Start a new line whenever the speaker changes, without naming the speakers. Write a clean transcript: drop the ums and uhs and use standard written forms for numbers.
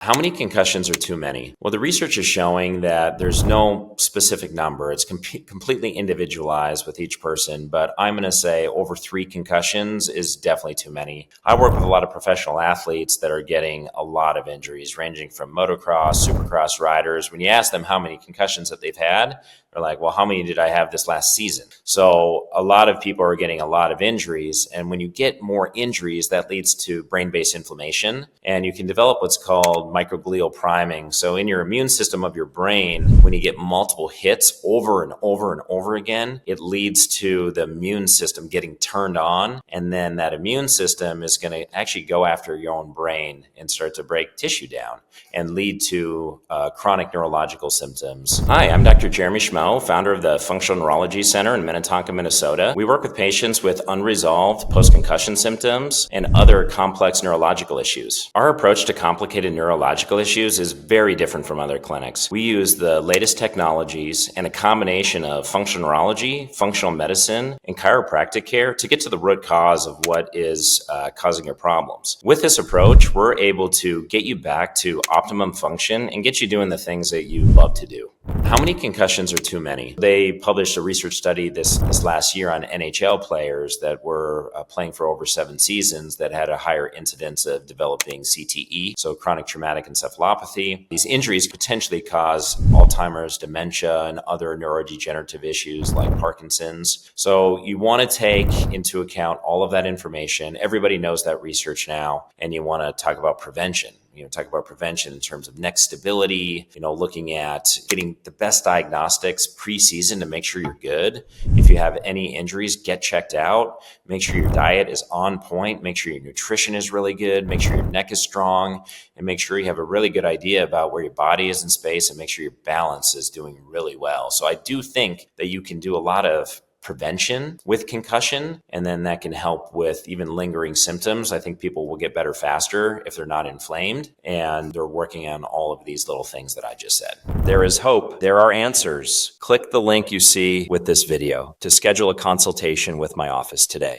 How many concussions are too many? Well, the research is showing that there's no specific number. It's completely individualized with each person, but I'm going to say over 3 concussions is definitely too many. I work with a lot of professional athletes that are getting a lot of injuries, ranging from motocross, supercross riders. When you ask them how many concussions that they've had, they're like, well, how many did I have this last season? So a lot of people are getting a lot of injuries. And when you get more injuries, that leads to brain-based inflammation. And you can develop what's called microglial priming. So in your immune system of your brain, when you get multiple hits over and over and over again, it leads to the immune system getting turned on. And then that immune system is going to actually go after your own brain and start to break tissue down and lead to chronic neurological symptoms. Hi, I'm Dr. Jeremy Schmoe, founder of the Functional Neurology Center in Minnetonka, Minnesota. We work with patients with unresolved post-concussion symptoms and other complex neurological issues. Our approach to complicated neurological issues is very different from other clinics. We use the latest technologies and a combination of functional neurology, functional medicine, and chiropractic care to get to the root cause of what is causing your problems. With this approach, we're able to get you back to optimum function and get you doing the things that you love to do. How many concussions are too many? They published a research study this last year on NHL players that were playing for over 7 seasons that had a higher incidence of developing CTE, so chronic traumatic encephalopathy. These injuries potentially cause Alzheimer's, dementia, and other neurodegenerative issues like Parkinson's. So you want to take into account all of that information. Everybody knows that research now, and you want to talk about prevention. Talk about prevention in terms of neck stability, looking at getting the best diagnostics pre-season to make sure you're good. If you have any injuries, get checked out. Make sure your diet is on point. Make sure your nutrition is really good. Make sure your neck is strong, and make sure you have a really good idea about where your body is in space, and make sure your balance is doing really well. So I do think that you can do a lot of prevention with concussion, and then that can help with even lingering symptoms. I think people will get better faster if they're not inflamed, and they're working on all of these little things that I just said. There is hope. There are answers. Click the link you see with this video to schedule a consultation with my office today.